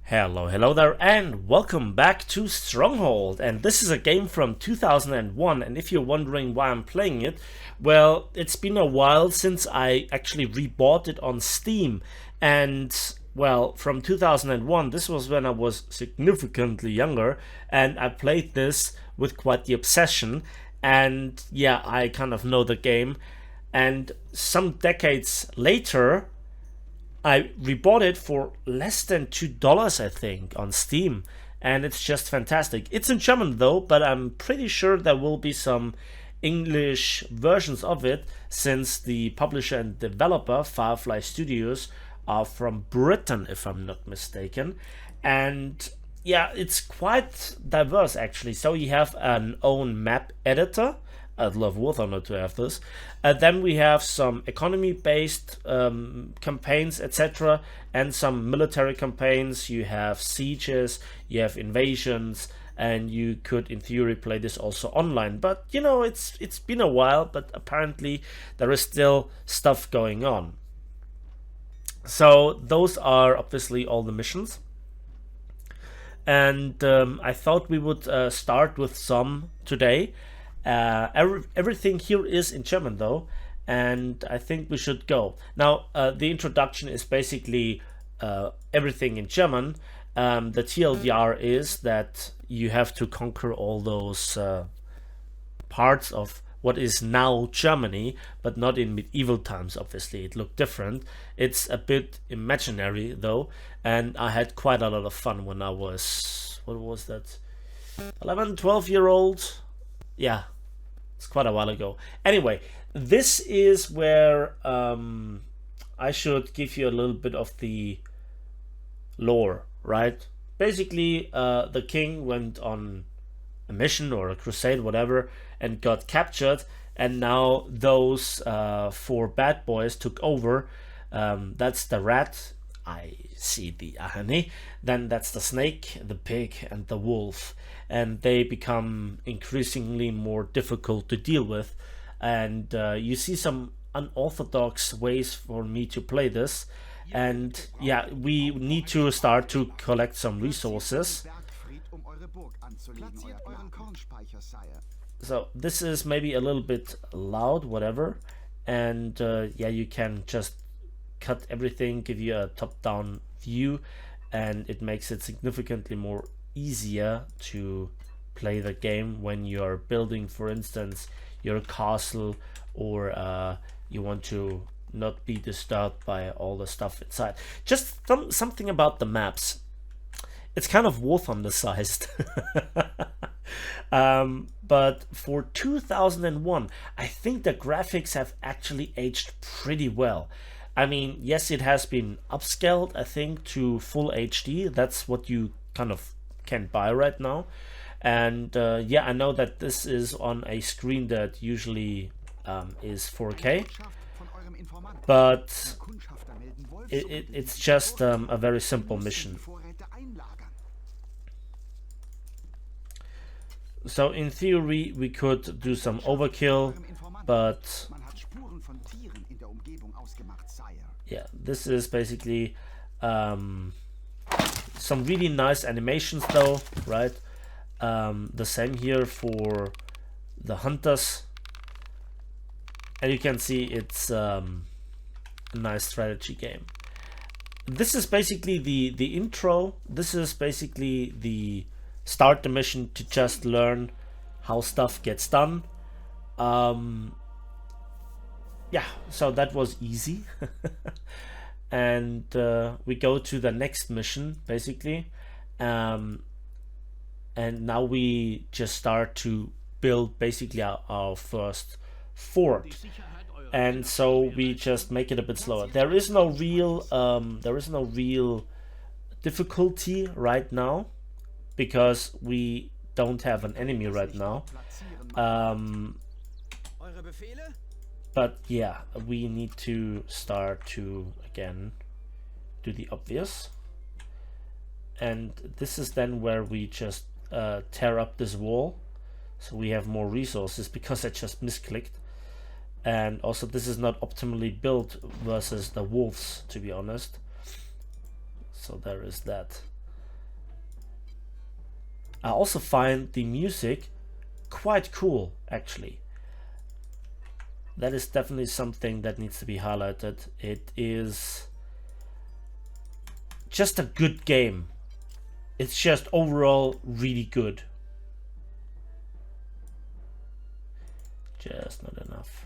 Hello there, and welcome back to Stronghold. And this is a game from 2001, and if you're wondering why I'm playing it, well, it's been a while since I actually rebought it on Steam. And well, from 2001, this was when I was significantly younger, and I played this with quite the obsession. And yeah, I kind of know the game. And some decades later, I rebought it for less than $2, I think, on Steam, and it's just fantastic. It's in German though, but I'm pretty sure there will be some English versions of it, since the publisher and developer, Firefly Studios, are from Britain, if I'm not mistaken. And yeah, it's quite diverse actually. So you have an own map editor. I'd love War Thunder to have this. Then we have some economy-based campaigns, etc., and some military campaigns. You have sieges, you have invasions, and you could, in theory, play this also online. But you know, it's been a while, but apparently there is still stuff going on. So those are obviously all the missions. And I thought we would start with some today. Everything here is in German though, and I think we should go. Now, the introduction is basically everything in German. The TLDR is that you have to conquer all those parts of what is now Germany, but not in medieval times, obviously. It looked different. It's a bit imaginary though, and I had quite a lot of fun when I was, what was that, 11, 12-year-old? Yeah, it's quite a while ago. Anyway, this is where I should give you a little bit of the lore, right? Basically, the king went on a mission or a crusade, whatever, and got captured, and now those four bad boys took over. That's the rat. I see the irony. Then that's the snake, the pig, and the wolf, and they become increasingly more difficult to deal with. And you see some unorthodox ways for me to play this. And yeah, we need to start to collect some resources. So this is maybe a little bit loud, whatever. And yeah, you can just cut everything, give you a top-down view, and it makes it significantly more easier to play the game when you're building, for instance, your castle, or you want to not be disturbed by all the stuff inside. Just something about the maps. It's kind of War Thunder sized. But for 2001, I think the graphics have actually aged pretty well. I mean, yes, it has been upscaled, I think, to full HD. That's what you kind of can buy right now. And yeah, I know that this is on a screen that usually is 4K. But it's just a very simple mission. So in theory, we could do some overkill, but yeah, this is basically some really nice animations though, right? The same here for the hunters, and you can see it's a nice strategy game. This is basically the intro. This is basically the start the mission to just learn how stuff gets done. Yeah, so that was easy. And we go to the next mission basically, and now we just start to build basically our first fort. And so we just make it a bit slower. There is no real difficulty right now, because we don't have an enemy right now. But yeah, we need to start to again do the obvious, and this is then where we just tear up this wall so we have more resources, because I just misclicked. And also, this is not optimally built versus the wolves, to be honest. So there is that. I also find the music quite cool, actually. That is definitely something that needs to be highlighted. It is just a good game. It's just overall really good. Just not enough.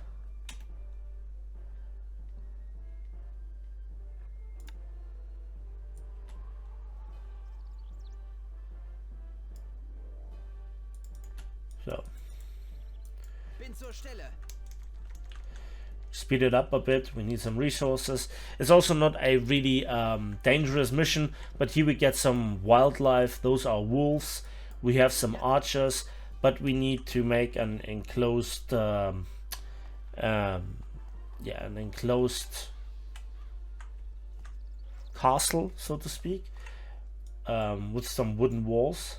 So speed it up a bit. We need some resources. It's also not a really dangerous mission, but here we get some wildlife. Those are wolves. We have some archers, but we need to make an enclosed an enclosed castle, so to speak, with some wooden walls.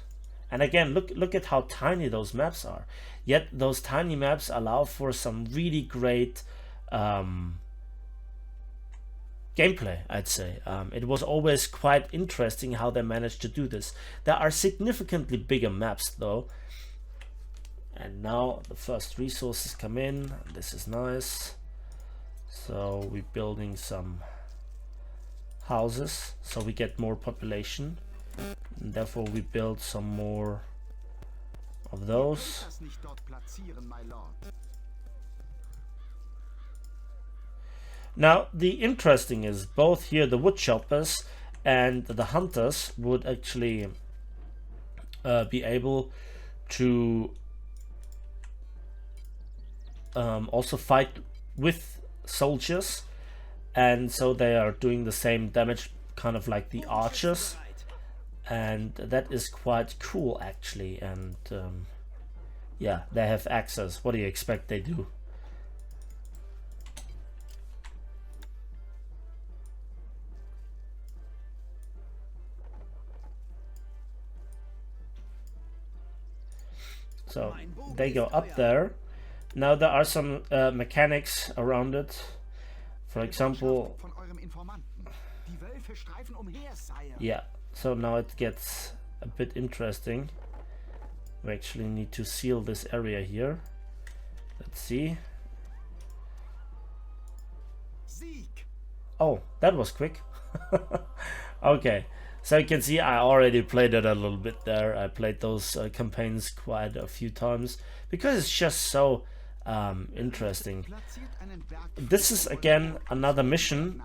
And again, look at how tiny those maps are. Yet those tiny maps allow for some really great gameplay, I'd say. It was always quite interesting how they managed to do this. There are significantly bigger maps though. And now the first resources come in. This is nice. So we're building some houses so we get more population. And therefore we build some more of those. Now the interesting is both here the wood choppers and the hunters would actually be able to also fight with soldiers, and so they are doing the same damage, kind of like the archers, and that is quite cool actually. And yeah, they have access. What do you expect they do? So they go up there. Now there are some mechanics around it. For example, yeah, so now it gets a bit interesting. We actually need to seal this area here. Let's see. Oh, that was quick. Okay, so you can see I already played it a little bit there. I played those campaigns quite a few times because it's just so interesting. This is again another mission,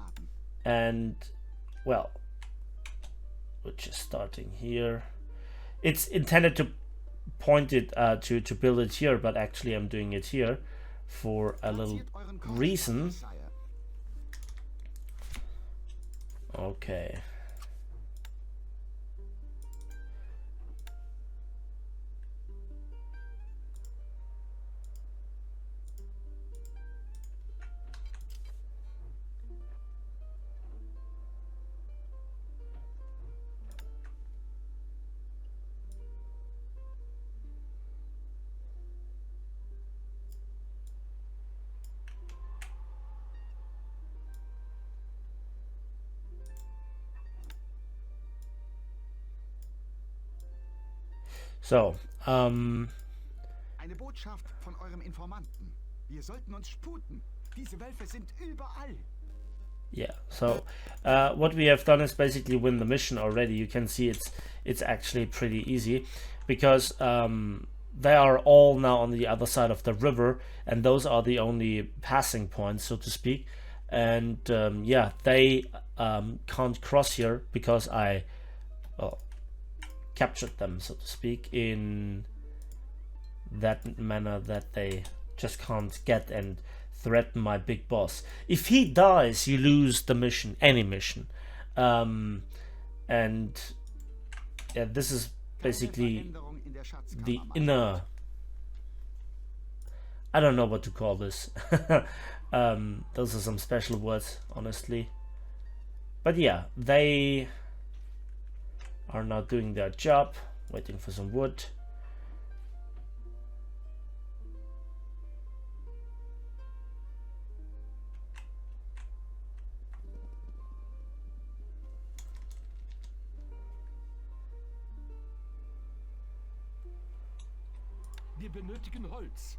and well, which is starting here. It's intended to point it to build it here, but actually I'm doing it here for a little reason. Okay. So, Eine Botschaft von eurem Informanten. Wir sollten uns sputen. Diese Wölfe sind überall. yeah, so what we have done is basically win the mission already. You can see it's actually pretty easy because they are all now on the other side of the river, and those are the only passing points, so to speak. And yeah, they can't cross here because I captured them, so to speak, in that manner that they just can't get and threaten my big boss. If he dies, you lose the mission, any mission. And yeah, this is basically the inner, I don't know what to call this. Those are some special words, honestly. But yeah, they are now doing their job, waiting for some wood. Wir benötigen Holz.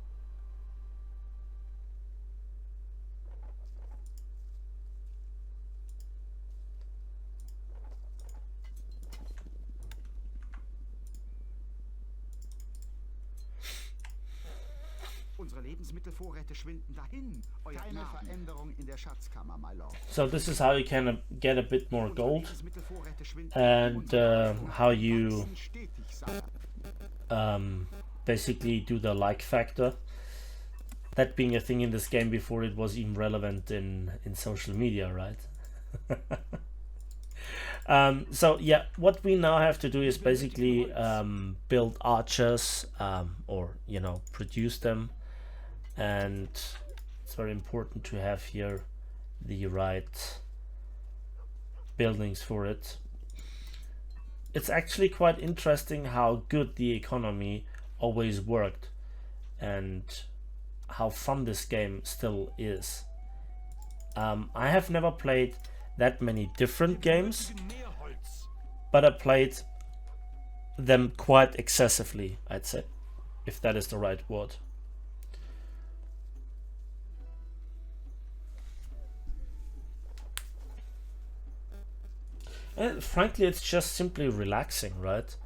Unsere Lebensmittelvorräte schwinden dahin. Keine Veränderung in der Schatzkammer, my lord. So this is how you can get a bit more Unsere gold, Lebensmittelvorräte schwinden and unsere how you wachsen stetig, Sire. basically do the like factor. That being a thing in this game before it was even relevant in social media, right? So yeah, what we now have to do is basically build archers, or you know, produce them, and it's very important to have here the right buildings for it. It's actually quite interesting how good the economy always worked and how fun this game still is. I have never played that many different games, but I played them quite excessively, I'd say, if that is the right word. And frankly, it's just simply relaxing, right?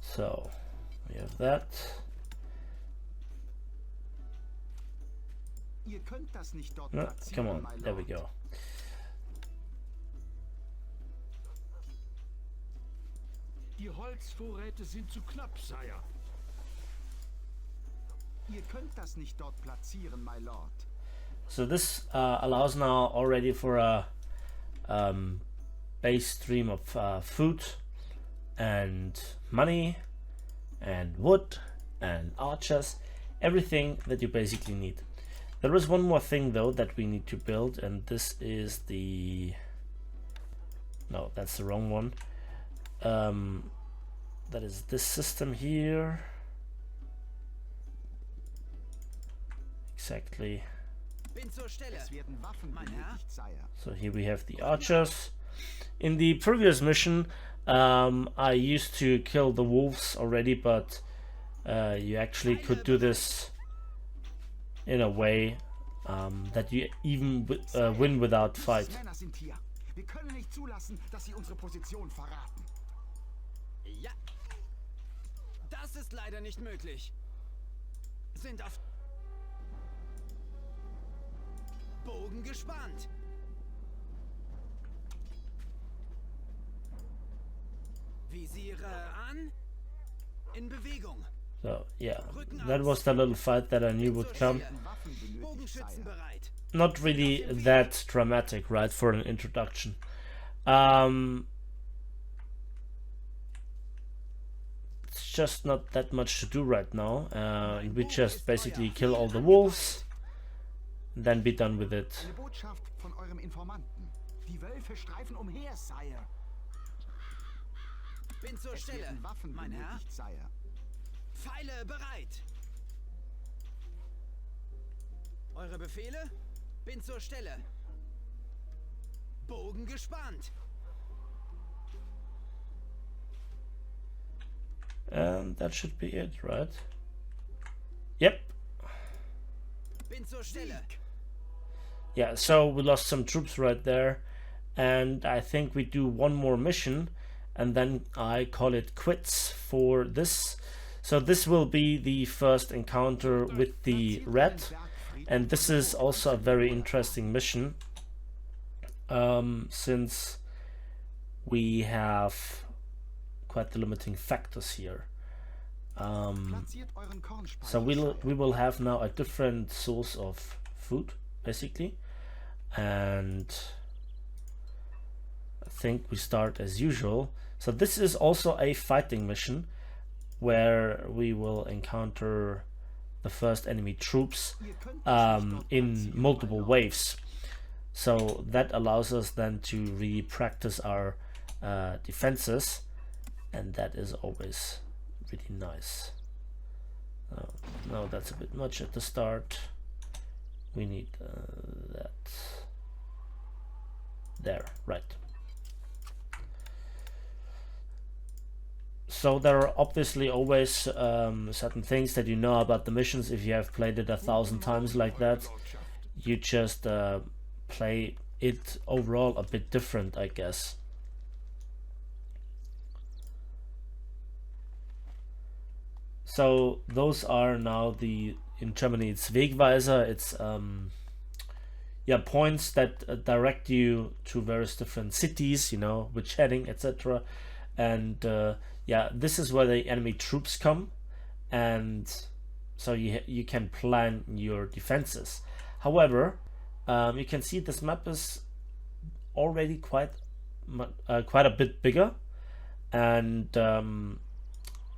So we have that. Ihr könnt das nicht dort No, platzieren, come on, my there we lord. go. Die Holzvorräte sind zu knapp, Sire. Ihr könnt das nicht dort platzieren, my lord. So this allows now already for a base stream of food and money and wood and archers, everything that you basically need. There is one more thing though that we need to build, and this is the... No, that's the wrong one. That is this system here. Exactly. Es werden Waffen benötigt, sire. So here we have the archers. In the previous mission, I used to kill the wolves already, but you actually could do this in a way that you even win without fight. Männer sind hier. Wir können nicht zulassen, dass sie unsere Position verraten. Ja. Das ist leider nicht möglich. Sind auf Bogen gespannt. Visiere an. In Bewegung. So yeah, that was the little fight that I knew would come. Waffen benötigt, Bogenschützen sire. bereit. Not really that dramatic, right, for an introduction. It's just not that much to do right now. We just basically kill all the wolves, then be done with it. Eine Botschaft von eurem Informanten. Die Wölfe streifen umher, sire. Bin zur Es Stelle, werden Waffen mein Herr. benötigt, sire. Pfeile bereit. Eure Befehle? Bin zur Stelle. Bogen gespannt. And that should be it, right? Yep. Bin zur Stelle. Yeah, so we lost some troops right there, and I think we do one more mission and then I call it quits for this. So this will be the first encounter with the rat, and this is also a very interesting mission, since we have quite the limiting factors here. So we will have now a different source of food basically, and I think we start as usual. So this is also a fighting mission where we will encounter the first enemy troops in multiple waves. So that allows us then to really practice our defenses, and that is always really nice. No, that's a bit much at the start. We need that there, right? So there are obviously always certain things that you know about the missions. If you have played it 1,000 times like that, you just play it overall a bit different, I guess. So those are now the, in Germany it's Wegweiser, it's yeah, points that direct you to various different cities, you know, which heading, etc. And yeah, this is where the enemy troops come, and so you can plan your defenses. However, you can see this map is already quite a bit bigger, and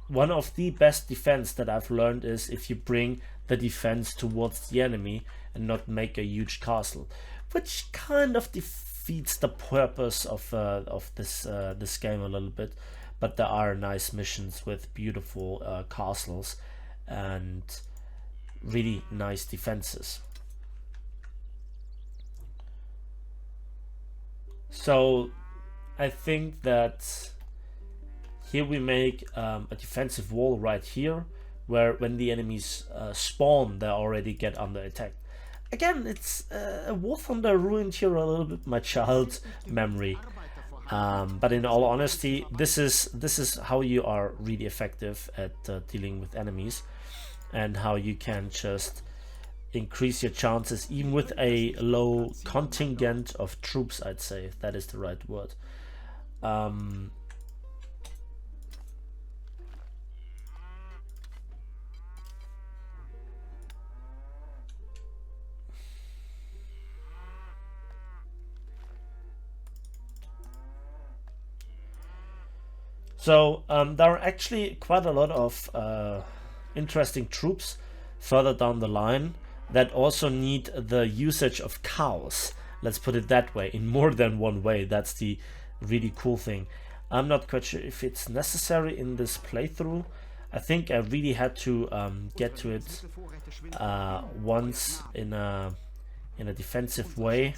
one of the best defense that I've learned is if you bring the defense towards the enemy and not make a huge castle, which kind of defeats the purpose of this game a little bit. But there are nice missions with beautiful castles and really nice defenses. So I think that here we make a defensive wall right here, where when the enemies spawn, they already get under attack. Again, it's a War Thunder ruined here a little bit my child memory, but in all honesty, this is how you are really effective at dealing with enemies, and how you can just increase your chances even with a low contingent of troops. I'd say if that is the right word. So there are actually quite a lot of interesting troops further down the line that also need the usage of cows. Let's put it that way, in more than one way. That's the really cool thing. I'm not quite sure if it's necessary in this playthrough. I think I really had to get to it once in a defensive way.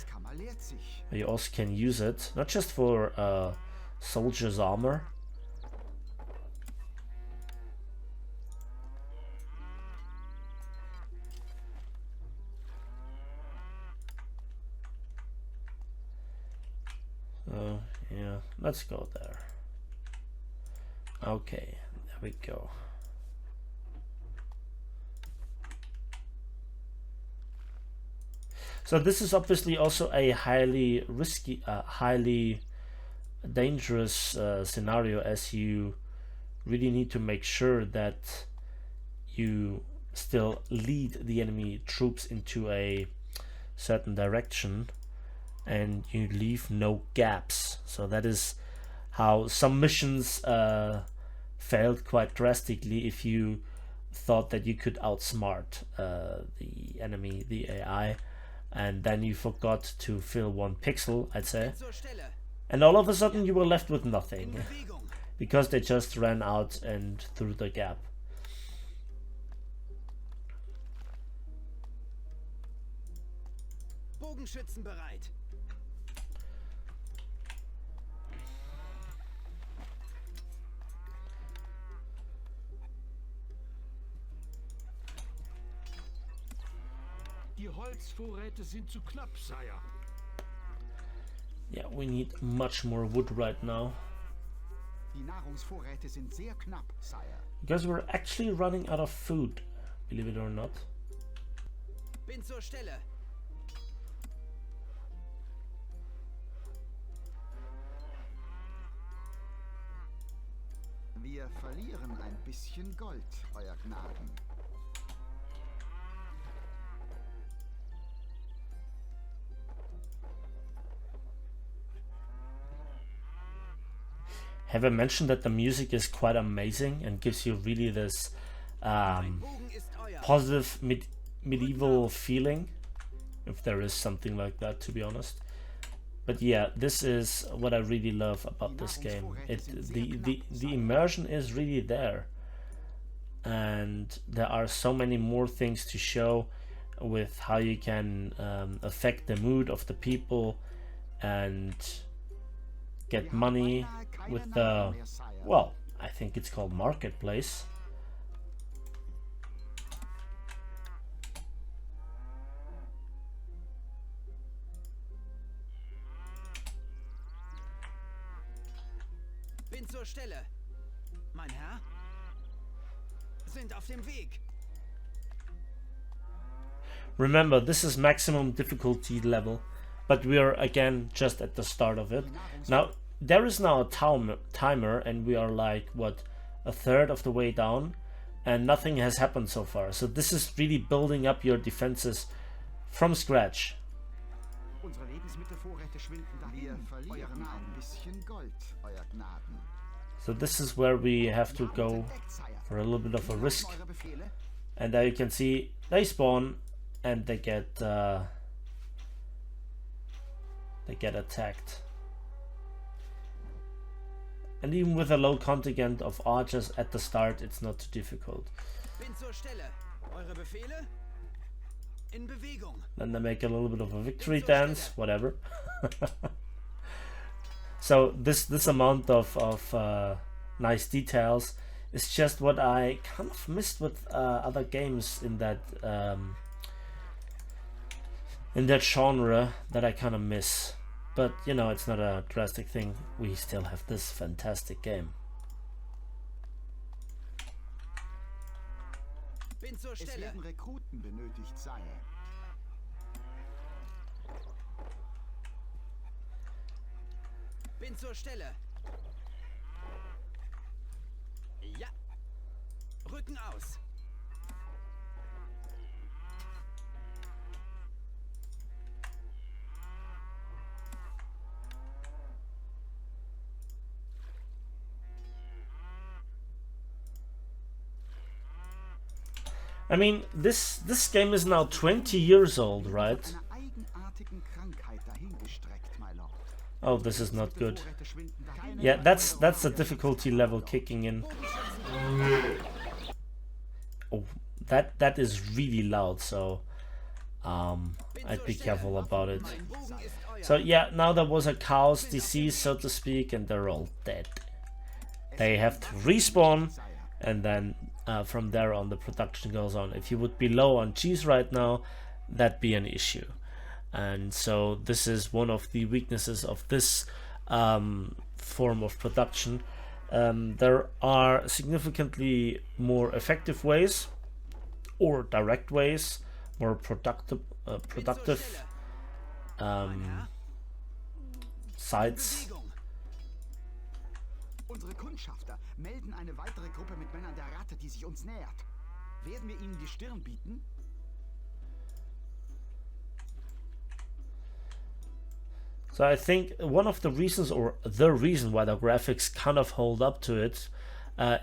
You also can use it, not just for soldiers' armor. Yeah, let's go there. Okay, there we go. So this is obviously also a highly risky, highly dangerous scenario, as you really need to make sure that you still lead the enemy troops into a certain direction and you leave no gaps. So that is how some missions failed quite drastically, if you thought that you could outsmart the enemy, the AI, and then you forgot to fill one pixel, I'd say, and all of a sudden you were left with nothing because they just ran out and threw the gap. Bogenschützen bereit. Die Holzvorräte sind zu knapp, Sire. Yeah, we need much more wood right now. Die Nahrungsvorräte sind sehr knapp, Sire. Because we're actually running out of food, believe it or not. Bin zur Stelle. Wir verlieren ein bisschen Gold, Euer Gnaden. Have I mentioned that the music is quite amazing and gives you really this positive medieval feeling, if there is something like that, to be honest. But yeah, this is what I really love about this game. The immersion is really there, and there are so many more things to show with how you can affect the mood of the people and get money with the, well, I think it's called Marketplace. Bin zur Stelle. Mein Herr? Sind auf dem Weg. Remember, this is maximum difficulty level, but we are again just at the start of it. Now, there is now a timer, and we are like, what, a third of the way down, and nothing has happened so far. So this is really building up your defenses from scratch. Unsere Lebensmittelvorräte schwinden dahin. Wir verlieren ein bisschen Gold, Euer Gnaden. So this is where we have to go for a little bit of a risk. And there you can see they spawn and they get attacked. And even with a low contingent of archers at the start, it's not too difficult. Bin zur Stelle. Eure Befehle? In Bewegung. Then they make a little bit of a victory dance, whatever. So this amount of nice details is just what I kind of missed with other games in that genre that I kind of miss. But you know, it's not a drastic thing. We still have this fantastic game. Bin zur Es Stelle. werden Rekruten benötigt, Sire. Bin zur Stelle. Ja. Rücken aus. I mean, this game is now 20 years old, right? Einer eigenartigen Krankheit dahingestreckt, my lord. Oh, this is not good. Vorräte schwinden dahin. Yeah, that's the difficulty level kicking in. Oh, that is really loud, so I'd be careful about it. Mein Bogen ist euer. So yeah, now there was a chaos disease, so to speak, and they're all dead. They have to respawn, and then from there on the production goes on. If you would be low on cheese right now, that'd be an issue. And so this is one of the weaknesses of this form of production. There are significantly more effective ways or direct ways, more productive sites. Bewegung. Unsere Kundschafter melden eine weitere Gruppe mit Männern der Ratte, die sich uns nähert. Werden wir ihnen die Stirn bieten? So I think one of the reasons, or the reason why the graphics kind of hold up to it,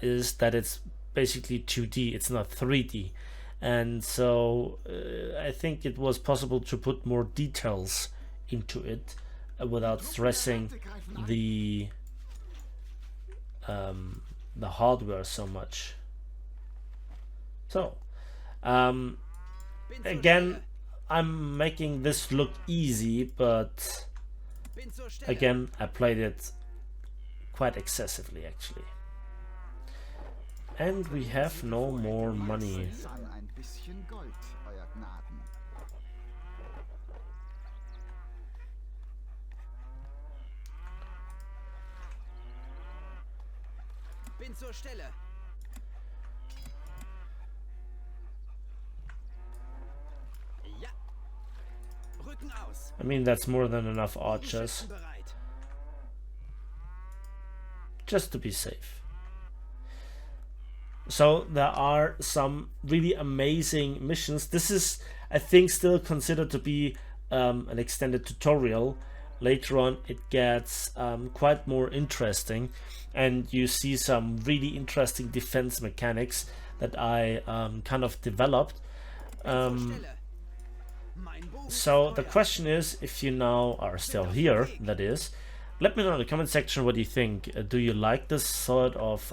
is that it's basically 2D, it's not 3D. And so I think it was possible to put more details into it without stressing the hardware so much. So Bin zur again, Stelle. I'm making this look easy, but Bin zur Stelle. again, I played it quite excessively actually. And we have no more money. An ein bisschen Gold, Euer Gnaden. Bin zur Stelle. Ja. Rücken aus. I mean, that's more than enough archers, Bogenschützen bereit. just to be safe. So there are some really amazing missions. This is, I think, still considered to be an extended tutorial. Later on it gets quite more interesting, and you see some really interesting defense mechanics that I kind of developed. Zur Stelle. Mein Bogen So ist the euer. question is, if you now are still here, that is, let me know in the comment section what you think. Do you like this sort of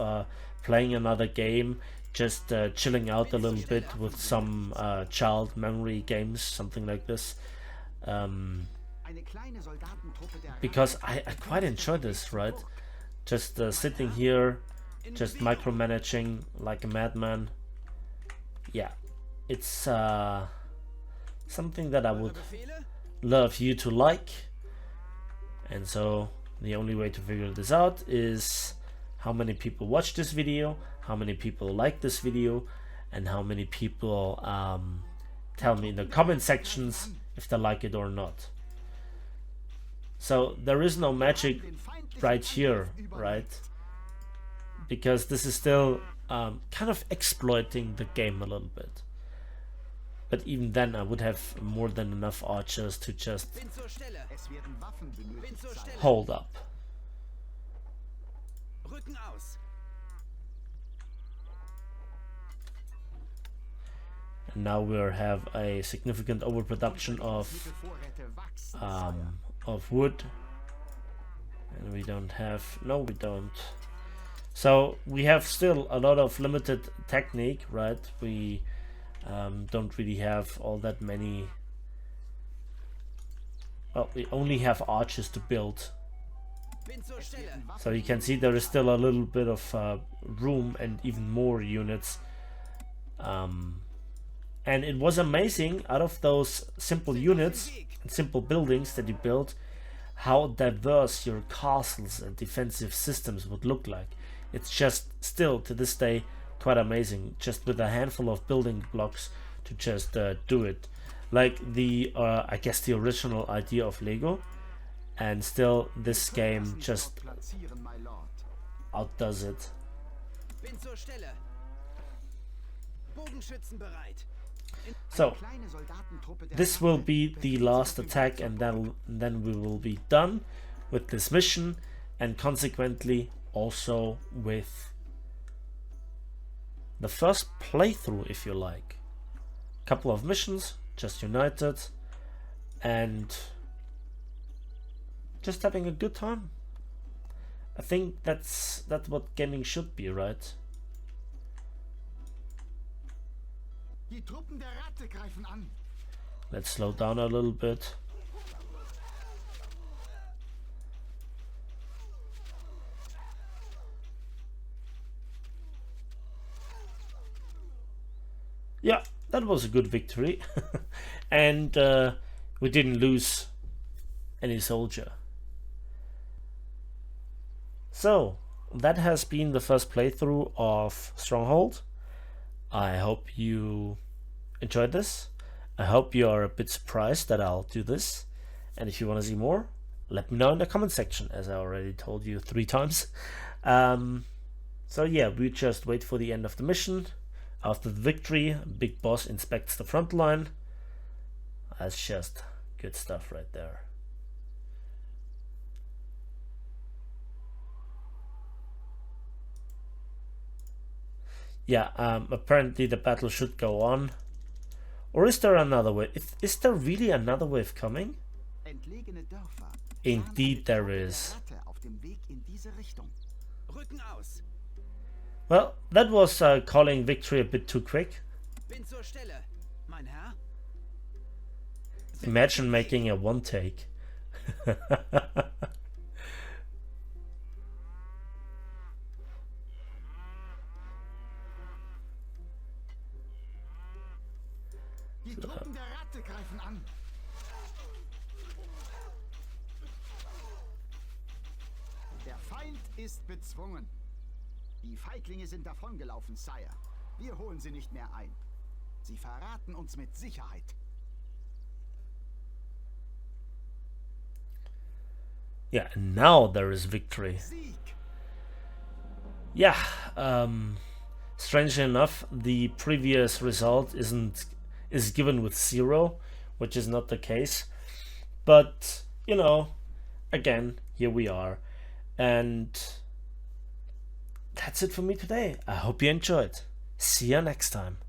playing another game, just chilling out a little bit with some child memory games, something like this? Eine kleine Soldatentruppe der Because Ratte I quite enjoy this, right? Just sitting here, just micromanaging like a madman. Yeah, it's something that I would love you to like. And so the only way to figure this out is how many people watch this video, how many people like this video, and how many people tell me in the comment sections if they like it or not. So there is no magic right here, right? Because this is still kind of exploiting the game a little bit. But even then I would have more than enough archers to just Es werden Waffen benötigt sein. hold up. Rücken aus. And now we have a significant overproduction Lebensmittelvorräte wachsen. of wood, and we don't have, no we don't. So we have still a lot of limited technique, right? We don't really have all that many, well, we only have archers to build. Bin zur Stelle. So you can see there is still a little bit of room and even more units. And it was amazing, out of those simple units and simple buildings that you built, how diverse your castles and defensive systems would look like. It's just still to this day quite amazing, just with a handful of building blocks to just do it. Like the I guess the original idea of Lego, and still this game just Platzieren, my lord. outdoes it. Bin zur Stelle. Bogenschützen bereit. So Kleine Soldatentruppe der this will Waffe be the befindet last sich auf dem attack, Weg and zur then we will be done with this mission, and consequently also with the first playthrough, if you like. Couple of missions, just united, and just having a good time. I think that's what gaming should be, right? Die Truppen der Ratte greifen an. Let's slow down a little bit. Yeah, that was a good victory. And we didn't lose any soldier. So that has been the first playthrough of Stronghold. I hope you enjoyed this. I hope you are a bit surprised that I'll do this. And if you want to see more, let me know in the comment section, as I already told you 3 times. So yeah, we just wait for the end of the mission. After the victory, Big Boss inspects the front line. That's just good stuff right there. Yeah, apparently the battle should go on. Or is there another wave? Is there really another wave coming? Entlegene Dörfer. Indeed there Planen eine is. Truppe der Ratte auf dem Weg in diese Richtung. Rücken aus. Well, that was calling victory a bit too quick. Bin zur Stelle. Mein Herr. Imagine making a one take. Die Truppen der Ratte greifen an. Der Feind ist bezwungen. Die Feiglinge sind davongelaufen, Sire. Wir holen sie nicht mehr ein. Sie verraten uns mit Sicherheit. Yeah, and now there is victory. Sieg! Yeah, strangely enough, the previous result is given with 0, which is not the case. But, you know, again, here we are. And that's it for me today. I hope you enjoyed. See you next time.